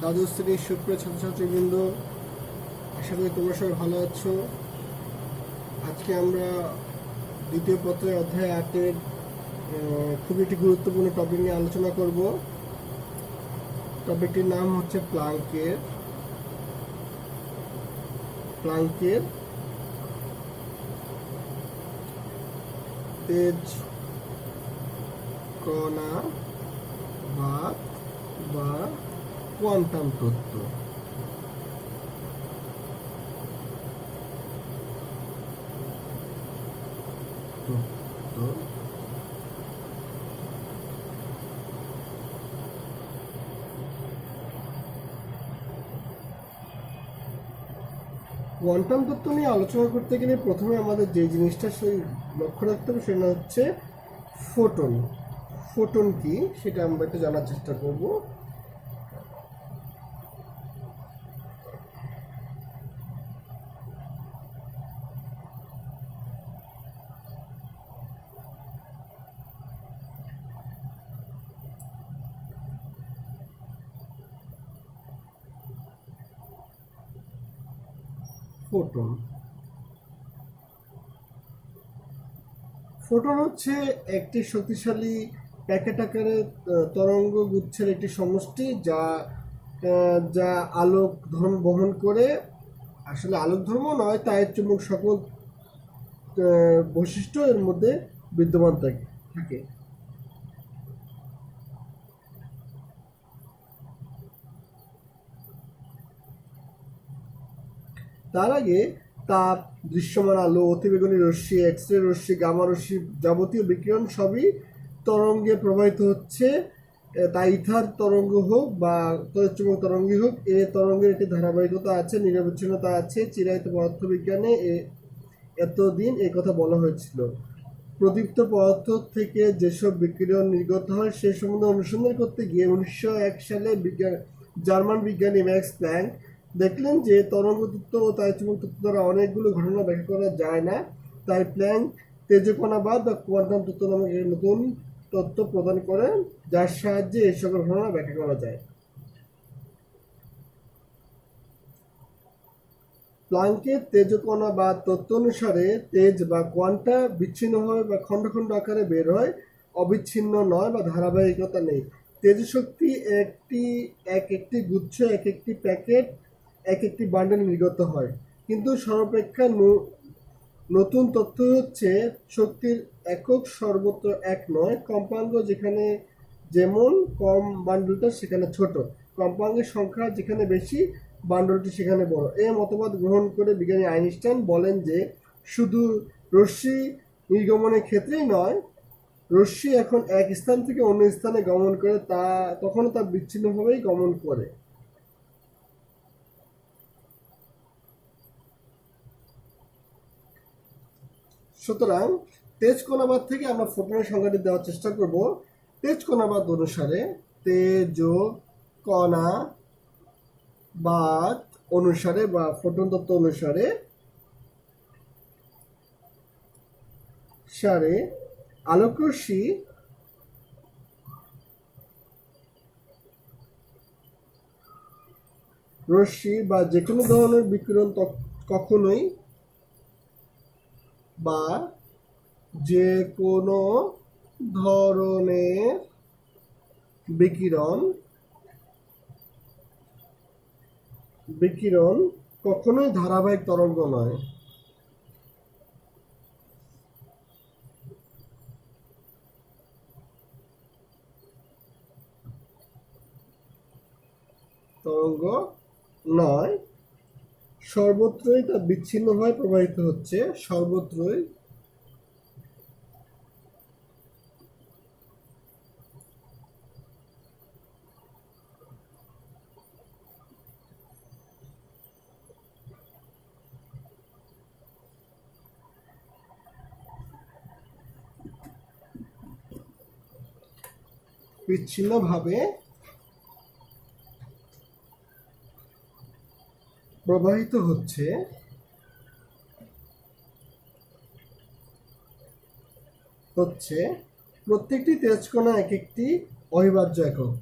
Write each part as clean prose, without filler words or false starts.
দ্বাদশ শ্রেণীর সুপ্রিয় ছাত্রছাত্রীবৃন্দ, আশা করি তোমরা সবাই ভালো আছো। আজকে আমরা দ্বিতীয় পত্রের অধ্যায় 8-এর খুবই একটি গুরুত্বপূর্ণ টপিক নিয়ে আলোচনা করব। টপিকটির নাম হচ্ছে প্লাঙ্কের তেজ কণাবাদ বা কোয়ান্টাম তত্ত্ব। কোয়ান্টাম তত্ত্ব নিয়ে আলোচনা করতে গেলে প্রথমে আমাদের যে জিনিসটা সেই লক্ষ্য রাখতে হবে সেটা হচ্ছে ফোটন। ফোটন কি সেটা আমরা একটু জানার চেষ্টা করব। ফোটন ফোটন হচ্ছে একটি শক্তিশালী প্যাকেট আকারে তরঙ্গ গুচ্ছের একটি সমষ্টি যা যা আলোক ধর্ম বহন করে। আসলে আলোক ধর্ম নয়, তাই চুম্বক সকল বৈশিষ্ট্য এর মধ্যে বিদ্যমান থাকে। তার আগে তাপ, দৃশ্যমান আলো, অতিবেগুনি রশ্মি, এক্স-রে রশ্মি, গামা রশ্মি, যাবতীয় বিকিরণ সবই তরঙ্গে প্রবাহিত হচ্ছে। তা ইথার তরঙ্গ হোক বা তড়িৎচুম্বক তরঙ্গই হোক, এ তরঙ্গের একটি ধারাবাহিকতা আছে, নিরবচ্ছিন্নতা আছে। চিরায়ত পদার্থবিজ্ঞানে এতদিন এই কথা বলা হয়েছিল। প্রদীপ্ত পদার্থ থেকে যেসব বিকিরণ নির্গত হয় সে সম্বন্ধে অনুসন্ধান করতে গিয়ে 1901 সালে জার্মান বিজ্ঞানী ম্যাক্স প্ল্যাঙ্ক দেখলেন যে তরঙ্গ তত্ত্ব ও তাড়িৎচুম্বক তত্ত্ব দ্বারা অনেকগুলো ঘটনা ব্যাখ্যা করা যায় না। তাই প্ল্যাঙ্ক তেজকণাবাদ বা কোয়ান্টাম তত্ত্ব নামক একটি নতুন তত্ত্ব প্রদান করেন, যার সাহায্যে এই সকল ঘটনা ব্যাখ্যা করা যায়। প্লাঙ্কের তেজকণাবাদ তত্ত্ব অনুসারে তেজ বা কোয়ান্টা বিচ্ছিন্নভাবে বা খণ্ড খণ্ড আকারে বের হয়, অবিচ্ছিন্ন নয় বা ধারাবাহিকতা নেই। তেজশক্তি একটি গুচ্ছ, এক একটি প্যাকেট, এক একটি বান্ডেল নির্গত হয়। কিন্তু সর্বাপেক্ষা নতুন তথ্য হচ্ছে শক্তির একক সর্বত্র এক নয়। কম্পাঙ্ক যেখানে যেমন কম, বান্ডলটা সেখানে ছোট। কম্পাঙ্কের সংখ্যা যেখানে বেশি, বান্ডলটি সেখানে বড়। এই মতবাদ গ্রহণ করে বিজ্ঞানী আইনস্টাইন বলেন যে শুধু রশ্মি নির্গমনের ক্ষেত্রেই নয়, রশ্মি এখন এক স্থান থেকে অন্য স্থানে গমন করে তখনও তা বিচ্ছিন্নভাবেই গমন করে। সুতরাং তেজ কণাবাদ থেকে আমরা ফোটনের সংজ্ঞাটি দেওয়ার চেষ্টা করব। তেজ কণাবাদ অনুসারে বা ফোটন তত্ত্ব অনুসারে আলোকরশ্মি বা যে কোনো ধরনের বিকিরণ কখনোই বা যে কোনো ধরনের বিকিরণ কখনোই ধারাবাহিক তরঙ্গ নয়। সর্বত্রই তা বিচ্ছিন্নভাবে প্রবাহিত হচ্ছে। সর্বত্রই বিচ্ছিন্নভাবে প্রবাহিত হচ্ছে। প্রত্যেকটি তেজকণা এক একটি অবিভাজ্য একক।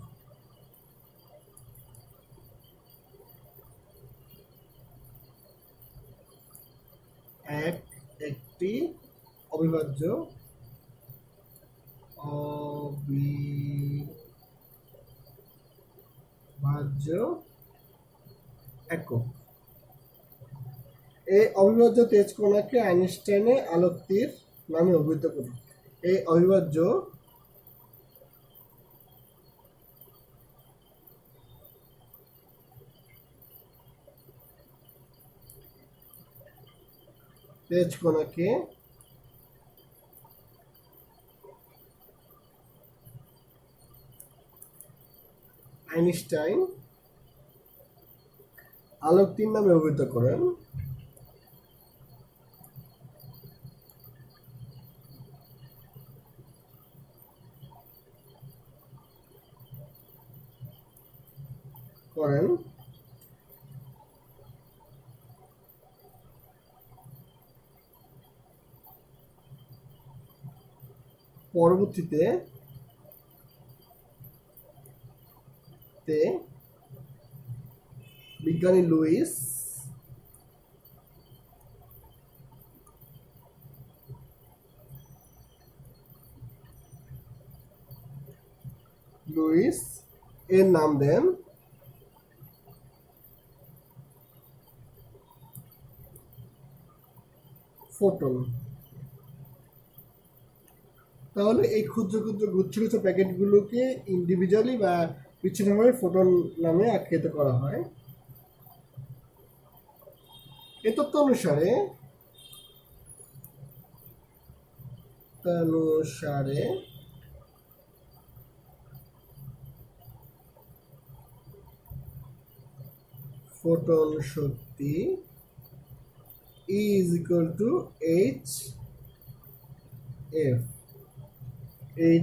একটি অবিভাজ্য অবিভাজ্য একক। এই অবিভাজ্য তেজ কণাকে আইনস্টাইনের আলোক তীর নামে অভিহিত করি। এই অবিভাজ্য তেজ কণাকে আইনস্টাইন আলোক তীর নামে অভিহিত করেন। পরবর্তীতে বিজ্ঞানী লুইস এর নাম দেন ফোটন। তাহলে এই ক্ষুদ্র ক্ষুদ্র গুচ্ছ প্যাকেটগুলোকে ইন্ডিভিজুয়ালি বা বিচ্ছিন্নভাবে ফোটন নামে আখ্যায়িত করা হয়। এ তথ্য অনুসারে ফোটন শক্তি E is equal to H F।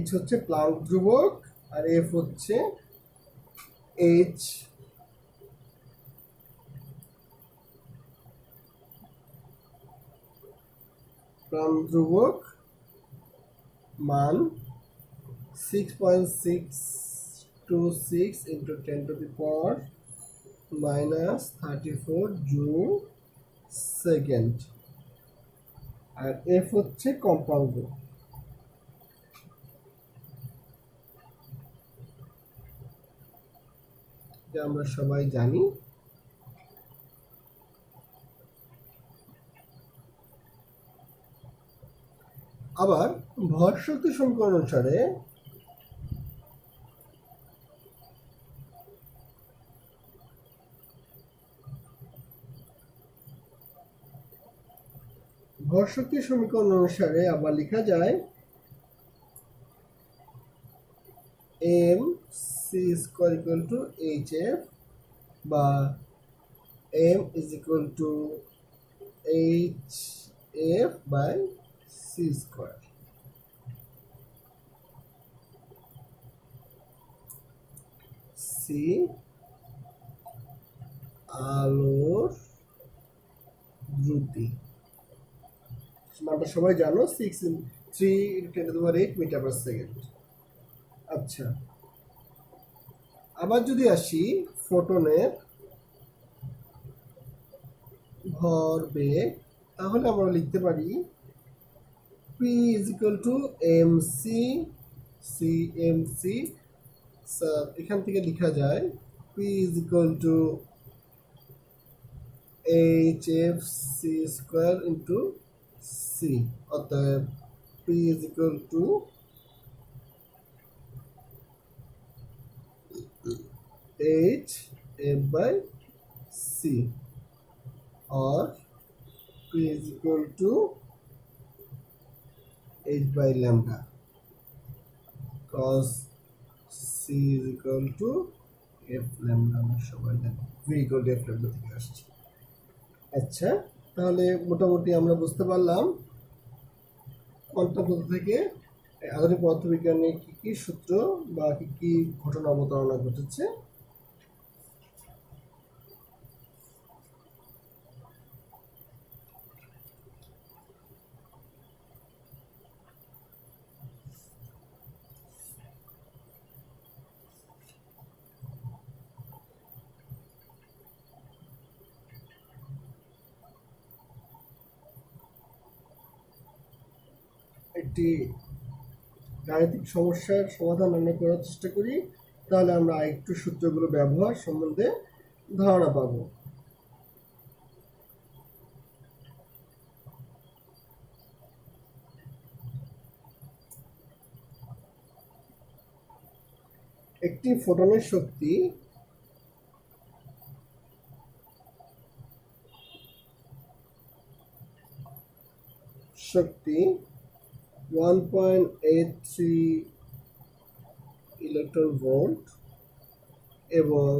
H হচ্ছে প্লাঙ্ক ধ্রুবক আর F হচ্ছে H প্লাঙ্ক ধ্রুবক মান 6.626 into 10 to the power -34 joule second. আর F হচ্ছে কম্পাঙ্ক। যা আমরা সবাই জানি। আবার ভর শক্তি সমীকরণ অনুসারে ভর শক্তি সমীকরণ অনুসারে আবার লেখা যায় mc square equal to hf বা m is equal to hf by c square. c আলোর দ্রুতি, মানটা সবাই জানো 3 × 10⁸ মিটার পার সেকেন্ড। আচ্ছা, আবার যদি আসি ফোটনের ভরবেগ, তাহলে আমরা লিখতে পারি p is equal to mc cmc। এখান থেকে লেখা যায় p is equal to hf c square into c। অতএব p is equal to hf by c or p is equal to h by lambda cos c is equal to f lambda। আমরা সবাই জানি v equal to f lambda থেকে আসছে। আচ্ছা, তাহলে মোটামুটি আমরা বুঝতে পারলাম কোয়ান্টাম তত্ত্ব থেকে আধুনিক পদার্থবিজ্ঞানে কি কি সূত্র বা কি কি ঘটনা অবতারণা ঘটেছে। একটি গাণিতিক সমস্যার সমাধান আমরা করার চেষ্টা করি, তাহলে আমরা আরেকটু সূত্রগুলো ব্যবহার সম্বন্ধে ধারণা পাবো। একটি ফোটনের শক্তি শক্তি 1.83 ইলেকট্রন ভোল্ট এবং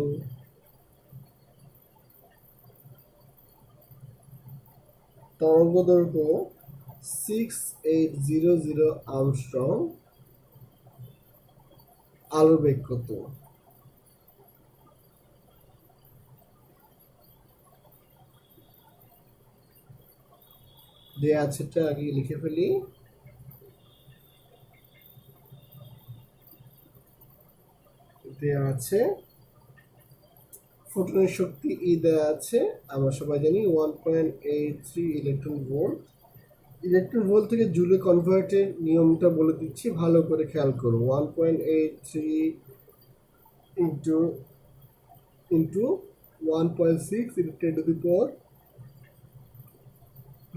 তরঙ্গদৈর্ঘ্য 6800 আর্মস্ট্রং। আলোর বেগ কত? দেয়া আছে, আগে লিখে ফেলি। দেয়া আছে ফোটনের শক্তি ই দেয়া আছে, আমরা সবাই জানি 1.83 ইলেকট্রন ভোল্ট। ইলেকট্রন ভোল্ট থেকে জুলে কনভার্টের নিয়মটা বলে দিচ্ছি, ভালো করে খেয়াল করো। 1.83 ইন্টু 1.6 ইন্টু 10 টু দি পাওয়ার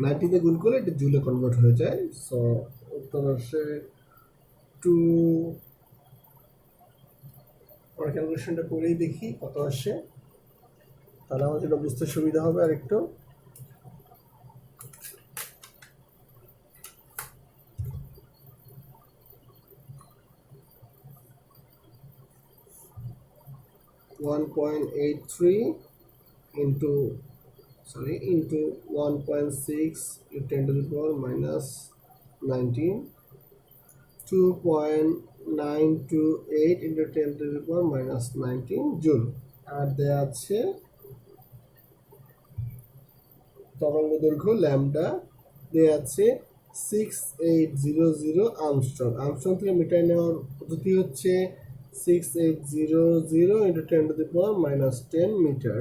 90 তে গুণ করলে এটা জুলে কনভার্ট হয়ে যায়। সো উত্তর আসে 2। আমরা ক্যালকুলেশনটা করেই দেখি কত আসে, তাহলে আমাদের এটা বুঝতে সুবিধা হবে আরেকটু। into 1.6 into 10 to the power minus 19, 2.928 into 10 to the power minus 19 joule. আর দেয়া আছে তরঙ্গ দৈর্ঘ্য ল্যামডা, দেয়া আছে 6800 আর্মস্ট্রং। আর্মস্ট্রং থেকে মিটার নেওয়ার পদ্ধতি হচ্ছে 6800 into 10 to the power minus 10 metre.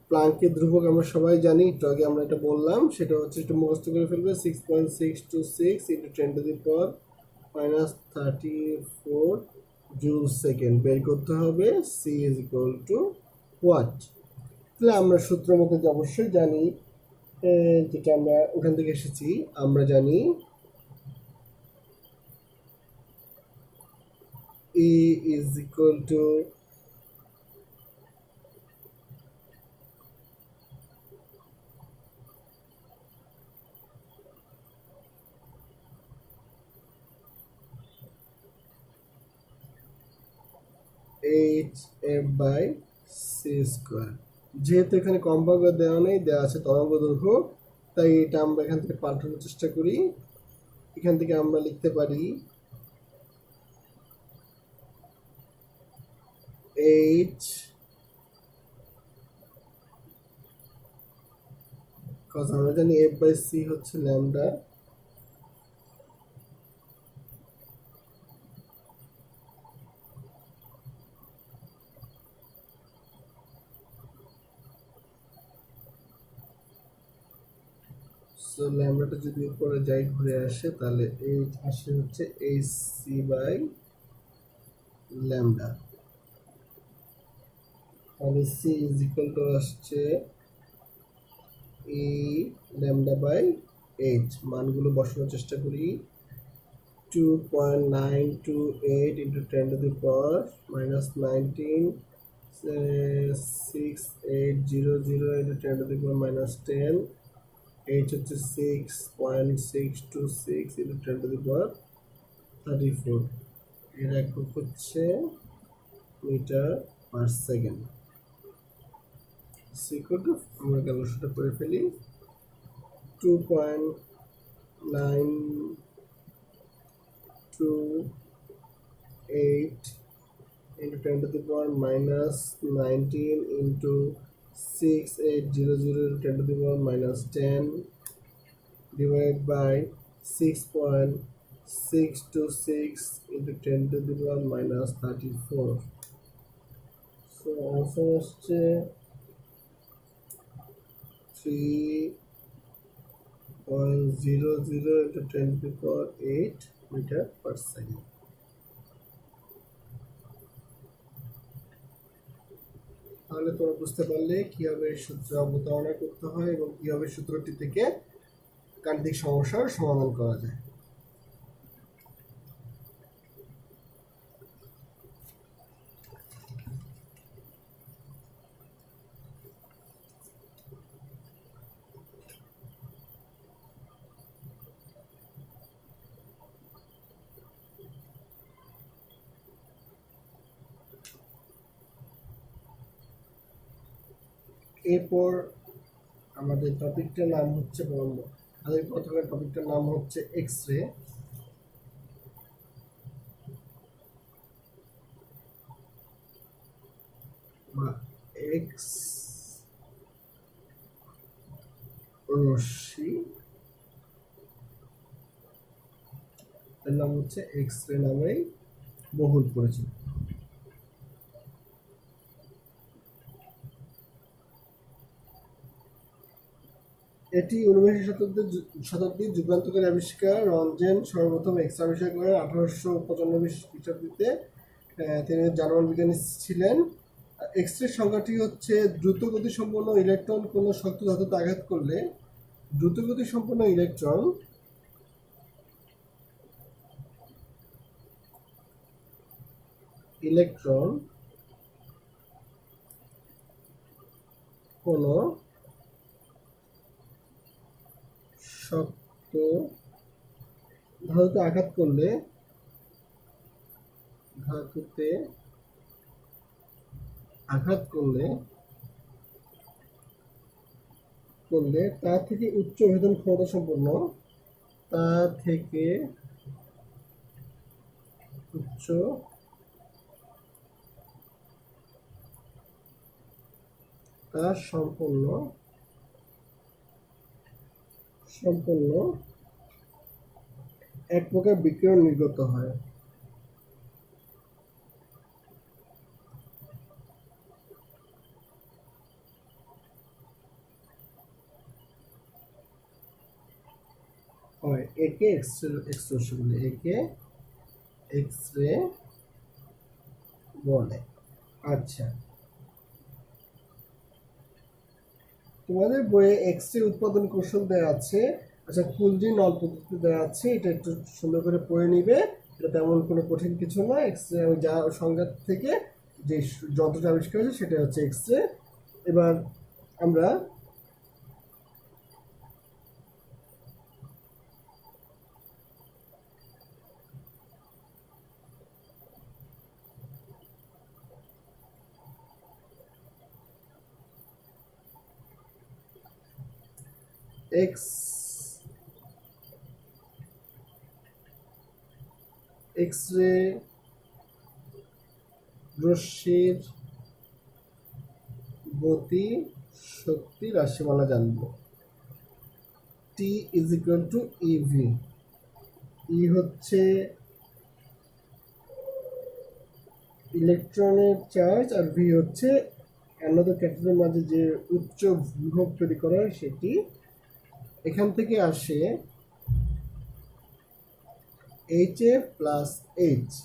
প্লাঙ্কের ধ্রুবক আমরা সবাই জানি, একটু আগে আমরা এটা বললাম, সেটা হচ্ছে একটু মুখস্থ করে ফেলবে, 6.626 into 10 to the power minus 34 joule second. বের করতে হবে c is equal to what। তাহলে আমরা সূত্র মতো অবশ্যই জানি, যেটা আমরা ওখান থেকে এসেছি, আমরা জানি E is equal to hf by c square. যেহেতু এখানে কম্পাঙ্ক দেওয়া নেই, দেওয়া আছে তরঙ্গ দৈর্ঘ্য, তাই এটা আমরা এখান থেকে পাল্টানোর চেষ্টা করি। এখান থেকে আমরা লিখতে পারি h cos আমরা জানি f by c হচ্ছে ল্যামডা, সো ল্যামডাটা যদি উপরে যাই ঘুরে আসে, তাহলে h আসে হচ্ছে hc বাই ল্যামডা। তাহলে c ইজ ইকুয়াল টু আসছে e ল্যামডা বাই h। মানগুলো বসানোর চেষ্টা করি। 2.928 into 10 to the power minus 19, 6800 into 10 to the power minus 10, h হচ্ছে 6.626 into 10 to the power 34। এর একক হচ্ছে মিটার পার সেকেন্ড। আমরা ক্যালকুলেশনটা করে ফেলি। 2.928 into 10 to the power minus 19 into 6800 into 10 to the power minus 10 divided by 6.626 into 10 to the power minus 34। So answer হচ্ছে 3 0.00 into 10⁸ metre per second. তাহলে তোমরা বুঝতে পারলে কিভাবে সূত্র অবতারণা করতে হয় এবং কিভাবে সূত্রটি থেকে গাণিতিক সমস্যার সমাধান করা যায়। এরপর আমাদের টপিকটার নাম হচ্ছে আমাদের প্রথমে টপিকটার নাম হচ্ছে এক্স রে। বা এক্স রশ্মি, এর নাম হচ্ছে এক্স রে নামেই বহুল পরিচিত। এটি 19 শতাব্দীর যুগান্তকারী আবিষ্কার। রঞ্জেন সর্বপ্রথম এক্স রে আবিষ্কার করেন 1895 খ্রিস্টাব্দে। তিনি জার্মান বিজ্ঞানী ছিলেন। এক্স রে সংখ্যাটি হচ্ছে দ্রুত গতিসম্পন্ন ইলেকট্রন কোনো শক্ত ধাতুতে আঘাত করলে দ্রুত গতিসম্পন্ন ইলেকট্রন কোনো শক্ত ধাতুতে আঘাত করলে তা থেকে উচ্চ ভেদন ক্ষমতা সম্পন্ন সম্পন্ন এক প্রকার বিকিরণ নির্গত হয়। একে এক্স রে বলে। আচ্ছা, তোমাদের বইয়ে এক্স রে উৎপাদন কৌশল দেওয়া আছে। আচ্ছা, কুলজি নল পদ্ধতি দেওয়া আছে, এটা একটু সুন্দর করে পড়ে নিবে। এটা তেমন কোনো কঠিন কিছু না। এক্স রে যা সংজ্ঞা থেকে যে যন্ত্রটা আবিষ্কার হয়েছে সেটা হচ্ছে এক্স রে। এবার আমরা এক্স রে রশ্মির গতি শক্তি রাশিমালা জানব। টি ইজ ইকুয়াল টু ইভি। ই হচ্ছে ইলেকট্রনের চার্জ আর ভি হচ্ছে অ্যানোদ ক্যাথোডের মাঝে যে উচ্চ বিভব তৈরি করা হয় সেটি। এখান থেকে আসে HF প্লাস H।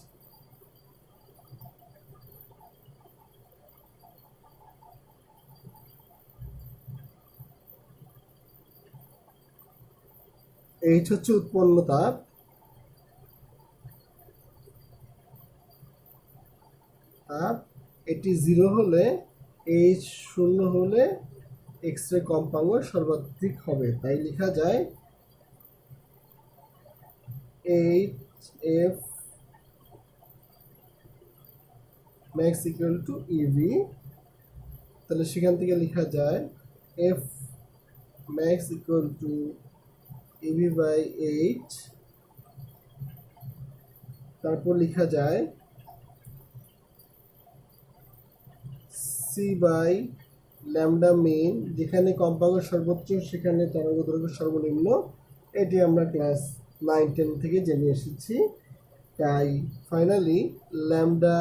H হচ্ছে উৎপন্ন তাপ, এটি 0 হলে, H 0 হলে এক্স রে কম্পাঙ্ক সর্বাধিক হবে। তাই লেখা যায় HF max equal to EV. তাহলে সেখান থেকে লেখা যায় F max equal to EV by H। তারপর লেখা যায় সি বাই ল্যামডা মেইন, যেখানে কম্পাঙ্ক সর্বোচ্চ সেখানে তরঙ্গ দৈর্ঘ্য সর্বনিম্ন। এটি আমরা ক্লাস 9-10 থেকে জেনে এসেছি। তাই finally lambda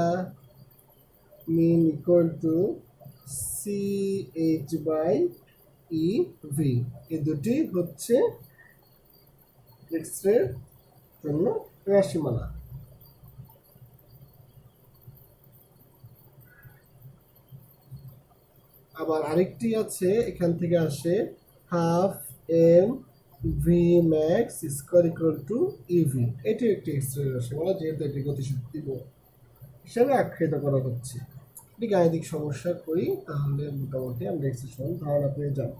min equal to C H by E V. এই দুটি হচ্ছে এক্স রে জন্য রাশিমালা। আবার আরেকটি আছে, এখান থেকে আসে half M V max square equal to EV. এটিও একটি এক্স রে রাশিমালা, যেহেতু এটি গতিশক্তি হিসাবে আখ্যায়িত করা হচ্ছে। এটি গাণিতিক সমস্যা করি তাহলে মোটামুটি আমরা এক্স এর সমান ধারণা পেয়ে যাব।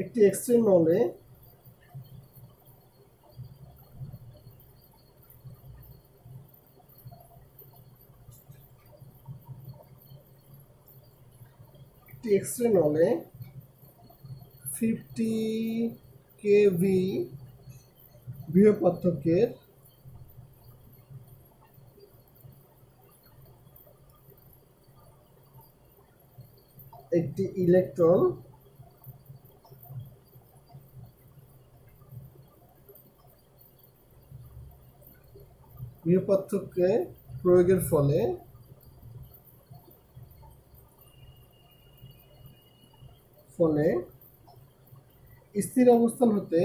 একটি এক্স রে নলে এক্স-রে নলে 50 কেভি বিভব পার্থক্যের একটি ইলেকট্রন বিভব পার্থক্যে প্রয়োগের ফলে স্থির অবস্থান হতে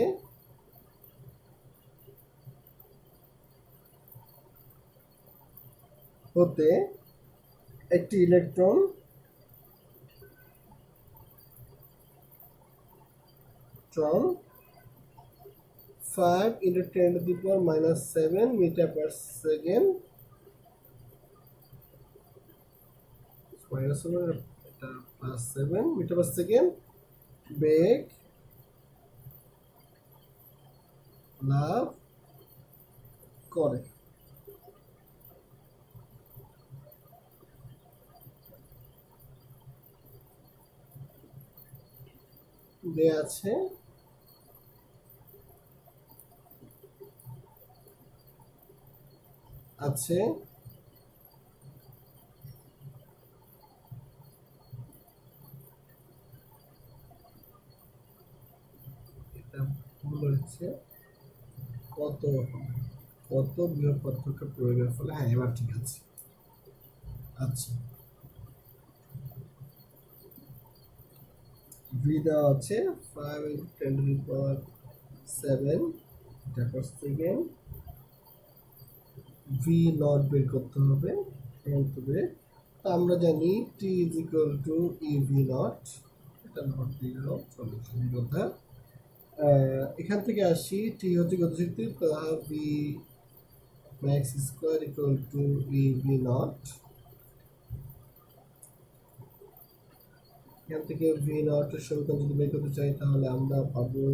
একটি electron ট্রন 5 into 10 to the power minus 7 meter per second minus 7 plus 7 meter per second বেগ লাভ করে। দেয়া আছে এটা ভুল হচ্ছে, কত বিভব পার্থক্য প্রয়োগের ফলে, হ্যাঁ এবার ঠিক আছে। আচ্ছা, ভি দেওয়া আছে 5 into 10 to the power 7 metre per second. V naught বের করতে হবে, আমরা জানি T is equal to E V naught, এটা নট দিলেও চলে কথা। এখান থেকে আসি, টি হচ্ছে গতিশক্তি, V max square equal to E V naught. এখান থেকে ভি নটের সমীকরণ যদি বের করতে চাই তাহলে আমরা পাবো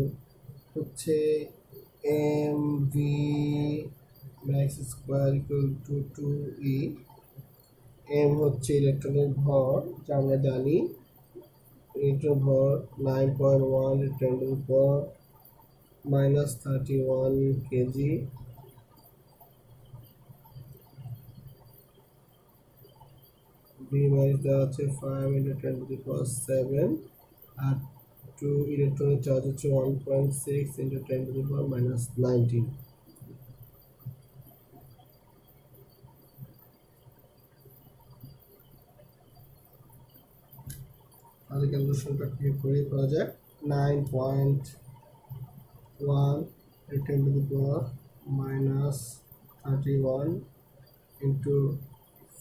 হচ্ছে M V max square equal to 2e। এম হচ্ছে ইলেকট্রনের ভর, যা আমরা জানি ইলেকট্রন ভর 9.1 10 to the power minus 31 KG. V max দেওয়া আছে 5 into 10 to the power 7 আর 2 ইলেকট্রনের চার্জ হচ্ছে 1.6 into 10 to the power minus 19। তাহলে ক্যালকুলেশনটা ক্লিয়ার করে করা যাক। 9.1 10 to the power minus 31 into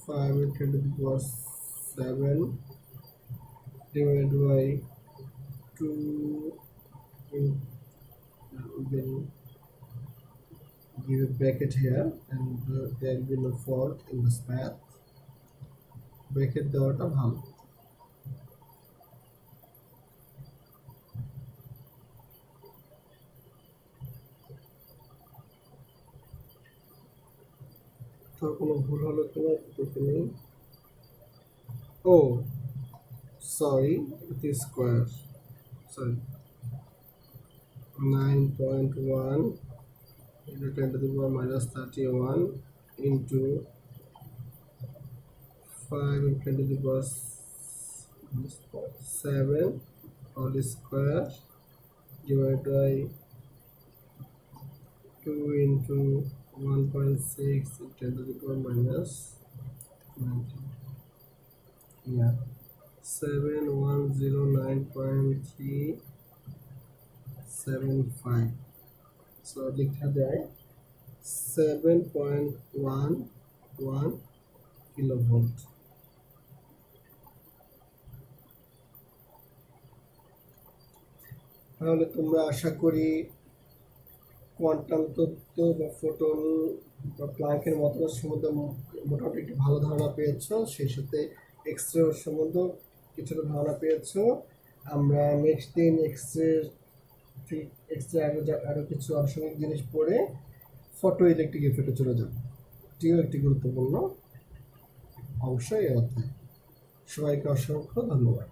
5 10 to the power 7 divided by 2. We can give a bracket here and there will be no fault in this math. Bracket দেওয়াটা ভালো। তো কোনো ভুল হলো কিনা দেখে নেই। ও sorry, it is square, sorry, 9.1 into 10 to the power minus 31 into 5 into 10 to the power 7 all square divided by 2 into 1.6 into 10 to the power minus 19. Yeah, 7109.375, so লেখা যায় 7.11 কিলোভোল্ট। তাহলে তোমরা আশা করি কোয়ান্টাম তত্ত্ব বা ফোটন বা প্লাঙ্কের মতবাদ সম্বন্ধে মোটামুটি একটি ভালো ধারণা পেয়েছো, সেই সাথে এক্সরে সম্বন্ধেও কিছুটা ধারণা পেয়েছো। আমরা নেক্সট দিন এক্সরে আরও কিছু আনুষঙ্গিক জিনিস পড়ে ফটো ইলেকট্রিক ইফেক্টে চলে যাব, এটিও একটি গুরুত্বপূর্ণ অংশ এই অধ্যায়। সবাইকে অসংখ্য ধন্যবাদ।